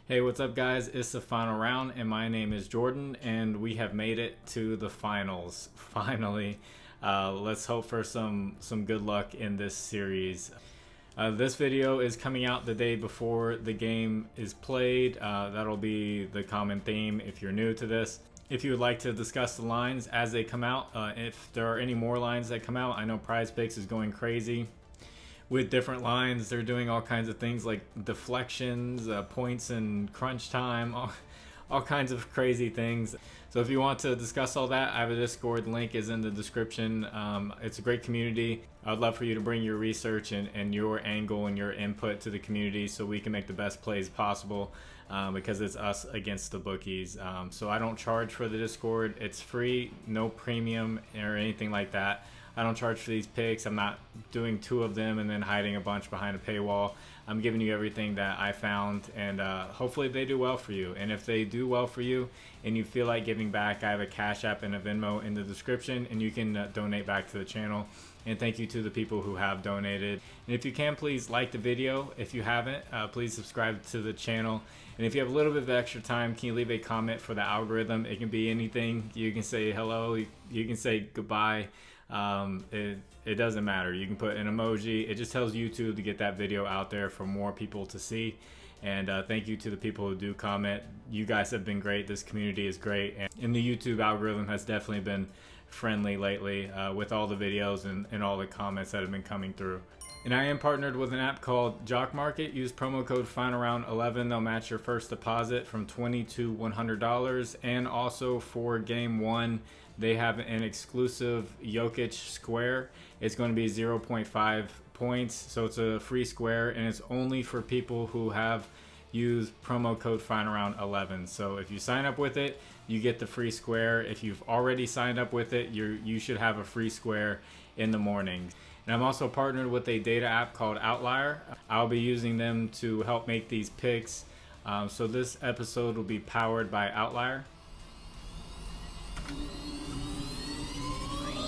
Hey, what's up, guys? It's the final round, and my name is Jordan, and we have made it to the finals. Finally, let's hope for some good luck in this series. This video is coming out the day before the game is played. That'll be the common theme if you're new to this. If you would like to discuss the lines as they come out, if there are any more lines that come out, I know Prizepicks is going crazy with different lines. They're doing all kinds of things like deflections, points in crunch time, all kinds of crazy things. So if you want to discuss all that, I have a Discord. Link is in the description. It's a great community. I'd love for you to bring your research and your angle and your input to the community so we can make the best plays possible, because it's us against the bookies. So I don't charge for the Discord. It's free, no premium or anything like that. I don't charge for these picks. I'm not doing 2 of them and then hiding a bunch behind a paywall. I'm giving you everything that I found, and hopefully they do well for you. And if they do well for you and you feel like giving back, I have a Cash App and a Venmo in the description, and you can donate back to the channel. And thank you to the people who have donated. And if you can, please like the video. If you haven't, please subscribe to the channel. And if you have a little bit of extra time, can you leave a comment for the algorithm? It can be anything. You can say hello, you can say goodbye. It doesn't matter. You can put an emoji. It just tells YouTube to get that video out there for more people to see. And thank you to the people who do comment. You guys have been great. This community is great, and the YouTube algorithm has definitely been friendly lately with all the videos and all the comments that have been coming through. And I am partnered with an app called JOCKMKT. Use promo code FINALROUND11. They'll match your first deposit from $20 to $100. And also for game 1, they have an exclusive Jokic square. It's going to be 0.5 points. So it's a free square, and it's only for people who have used promo code FINALROUND11. So if you sign up with it, you get the free square. If you've already signed up with it, you should have a free square in the morning. And I'm also partnered with a data app called Outlier. I'll be using them to help make these picks. So this episode will be powered by Outlier.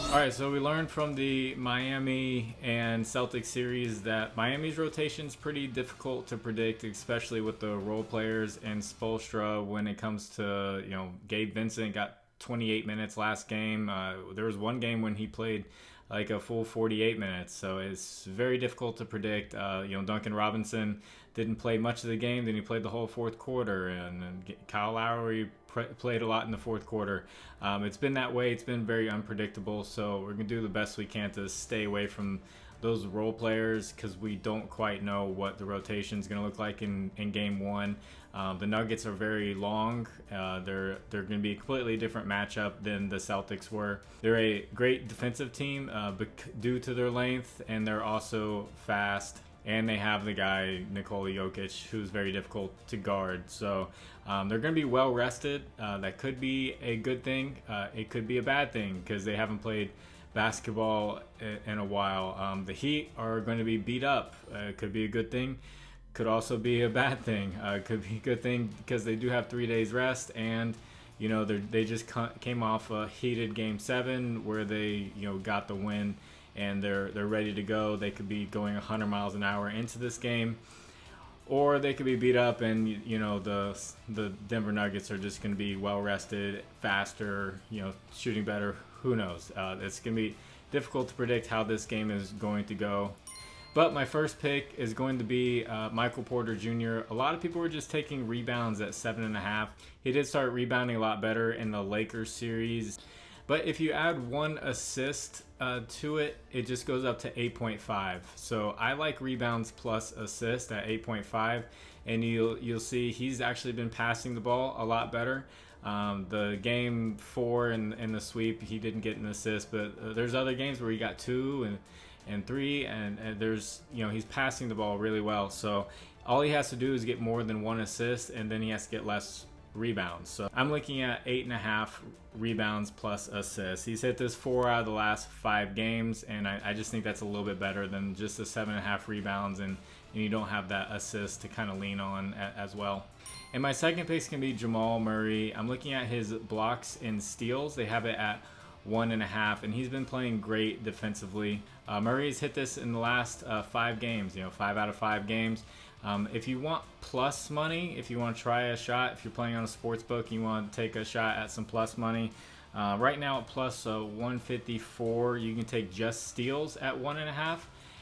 Alright, so we learned from the Miami and Celtics series that Miami's rotation is pretty difficult to predict, especially with the role players and Spoelstra when it comes to, Gabe Vincent got 28 minutes last game. There was one game when he played like a full 48 minutes, so it's very difficult to predict. Duncan Robinson didn't play much of the game, then he played the whole fourth quarter, and Kyle Lowry played a lot in the fourth quarter. It's been that way. It's been very unpredictable, so we're gonna do the best we can to stay away from those role players because we don't quite know what the rotation is going to look like in game 1. The Nuggets are very long. They're going to be a completely different matchup than the Celtics were. They're a great defensive team due to their length, and they're also fast. And they have the guy, Nikola Jokic, who's very difficult to guard. So they're going to be well rested. That could be a good thing. It could be a bad thing because they haven't played basketball in a while. The Heat are going to be beat up. Could be a good thing. Could also be a bad thing. Could be a good thing because they do have 3 days rest, and they just came off a heated game 7 where they got the win, and they're ready to go. They could be going 100 miles an hour into this game, or they could be beat up, and the Denver Nuggets are just going to be well rested, faster, shooting better. Who knows? It's going to be difficult to predict how this game is going to go. But my first pick is going to be Michael Porter Jr. A lot of people were just taking rebounds at 7.5. He did start rebounding a lot better in the Lakers series. But if you add 1 assist to it, it just goes up to 8.5. So I like rebounds plus assist at 8.5. And you'll see he's actually been passing the ball a lot better. The game 4 in the sweep, he didn't get an assist, but there's other games where he got 2 and 3, and there's he's passing the ball really well. So all he has to do is get more than 1 assist, and then he has to get less rebounds. So I'm looking at 8.5 rebounds plus assists. He's hit this 4 out of the last 5 games, and I just think that's a little bit better than just the 7.5 rebounds, and you don't have that assist to kind of lean on as well. And my second pick can be Jamal Murray. I'm looking at his blocks and steals. They have it at 1.5, and he's been playing great defensively. Murray's hit this in the last 5 games, 5 out of 5 games. If you want plus money, if you want to try a shot, if you're playing on a sports book, you want to take a shot at some plus money. Right now at plus 154, you can take just steals at 1.5.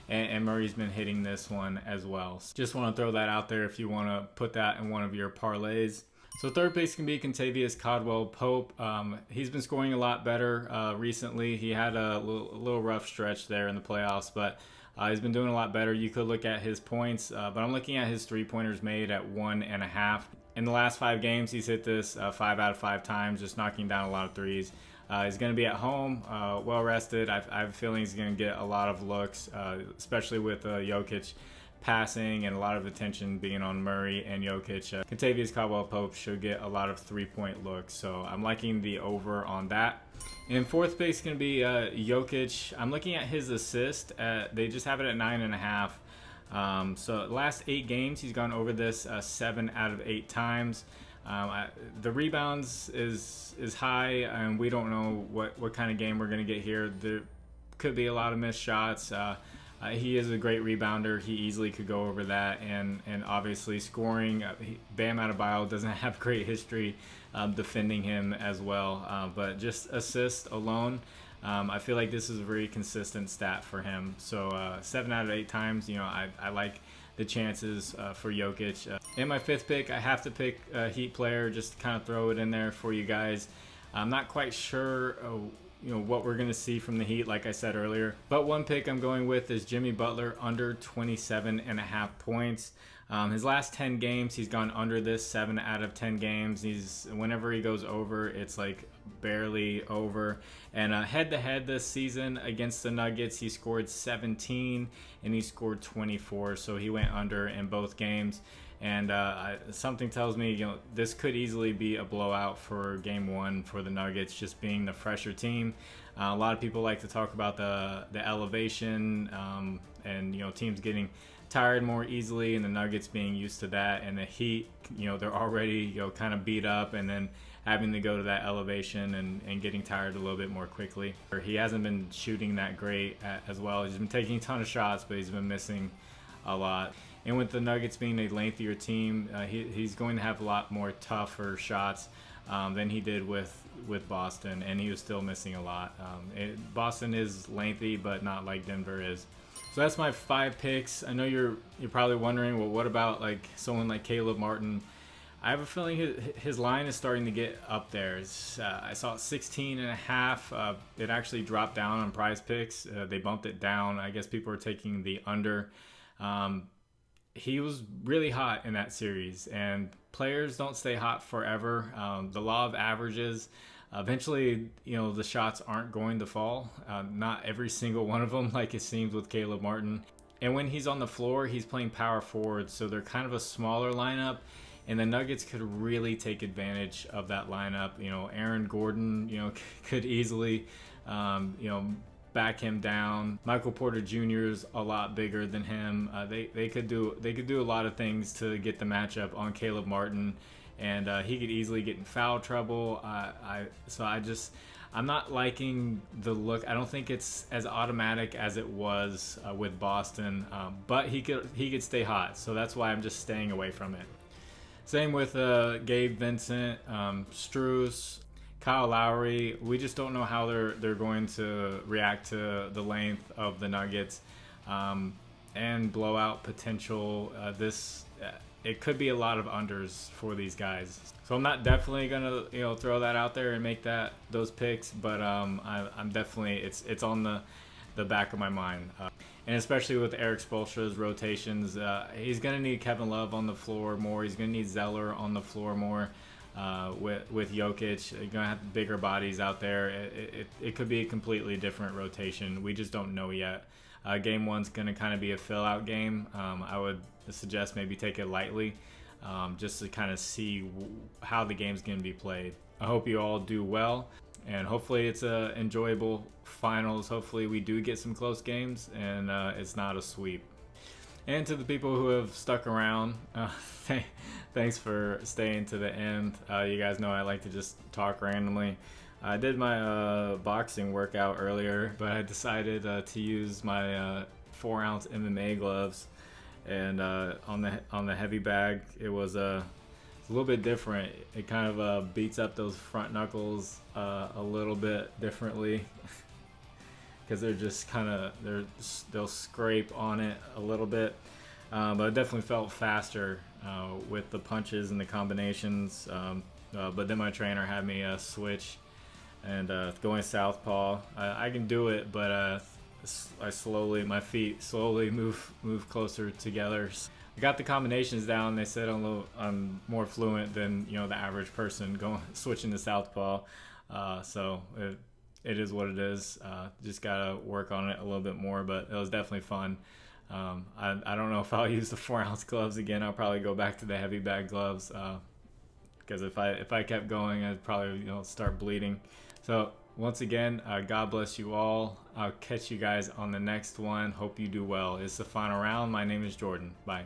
And Murray's been hitting this one as well. So just want to throw that out there if you want to put that in one of your parlays. So third place can be Kentavious Caldwell-Pope. He's been scoring a lot better recently. He had a little rough stretch there in the playoffs, but he's been doing a lot better. You could look at his points, but I'm looking at his three-pointers made at 1.5. In the last 5 games, he's hit this 5 out of 5 times, just knocking down a lot of threes. He's going to be at home, well rested. I have a feeling he's going to get a lot of looks, especially with Jokic passing and a lot of attention being on Murray and Jokic. Kentavious Caldwell-Pope should get a lot of 3-point looks, so I'm liking the over on that. And fourth place is going to be Jokic. I'm looking at his assist. They just have it at 9.5. So last 8 games, he's gone over this 7 out of 8 times. The rebounds is high, and we don't know what kind of game we're going to get here. There could be a lot of missed shots. He is a great rebounder. He easily could go over that, and obviously scoring. Bam Adebayo doesn't have great history defending him as well, but just assist alone, I feel like this is a very consistent stat for him. So 7 out of 8 times, I like the chances for Jokic. In my 5th pick, I have to pick a Heat player, just to kind of throw it in there for you guys. I'm not quite sure what we're going to see from the Heat, like I said earlier. But one pick I'm going with is Jimmy Butler, under 27.5 points. His last 10 games, he's gone under this 7 out of 10 games. Whenever he goes over, it's like barely over. And head-to-head this season against the Nuggets, he scored 17 and he scored 24. So he went under in both games. And something tells me, this could easily be a blowout for Game 1 for the Nuggets, just being the fresher team. A lot of people like to talk about the elevation and teams getting tired more easily, and the Nuggets being used to that, and the Heat, they're already kind of beat up, and then having to go to that elevation and getting tired a little bit more quickly. He hasn't been shooting that great as well. He's been taking a ton of shots, but he's been missing a lot. And with the Nuggets being a lengthier team, he's going to have a lot more tougher shots than he did with Boston, and he was still missing a lot. Boston is lengthy, but not like Denver is. So that's my 5 picks. I know you're probably wondering, well, what about like someone like Caleb Martin? I have a feeling his line is starting to get up there. I saw 16.5. It actually dropped down on Prizepicks. They bumped it down. I guess people are taking the under. He was really hot in that series, and players don't stay hot forever. The law of averages, eventually, the shots aren't going to fall. Not every single one of them, like it seems with Caleb Martin. And when he's on the floor, he's playing power forward, so they're kind of a smaller lineup, and the Nuggets could really take advantage of that lineup. Aaron Gordon, could easily, back him down. Michael Porter Jr. is a lot bigger than him. They could do a lot of things to get the matchup on Caleb Martin, and he could easily get in foul trouble. I'm not liking the look. I don't think it's as automatic as it was with Boston, but he could stay hot, so that's why I'm just staying away from it. Same with Gabe Vincent, Strus, Kyle Lowry. We just don't know how they're going to react to the length of the Nuggets and blowout potential. It could be a lot of unders for these guys. So I'm not definitely gonna throw that out there and make those picks, but I'm definitely it's on the back of my mind. And especially with Eric Spoelstra's rotations, he's gonna need Kevin Love on the floor more. He's gonna need Zeller on the floor more. With Jokic, you're gonna have bigger bodies out there. It could be a completely different rotation. We just don't know yet. Game 1's gonna kind of be a fill-out game. I would suggest maybe take it lightly, just to kind of see how the game's gonna be played. I hope you all do well, and hopefully it's a enjoyable finals. Hopefully we do get some close games, and it's not a sweep. And to the people who have stuck around, thanks for staying to the end. You guys know I like to just talk randomly. I did my boxing workout earlier, but I decided to use my 4-ounce MMA gloves, and on the heavy bag, it was it's a little bit different. It kind of beats up those front knuckles a little bit differently because they're just kind of they'll scrape on it a little bit, but it definitely felt faster with the punches and the combinations. But then my trainer had me switch and going southpaw. I can do it, but my feet slowly move closer together. I got the combinations down. They said I'm more fluent than the average person switching to southpaw. So it is what it is. Just gotta work on it a little bit more, but it was definitely fun. I don't know if I'll use the 4-ounce gloves again. I'll probably go back to the heavy bag gloves because if I kept going, I'd probably start bleeding. So once again, God bless you all. I'll catch you guys on the next one. Hope you do well. It's the final round. My name is Jordan. Bye.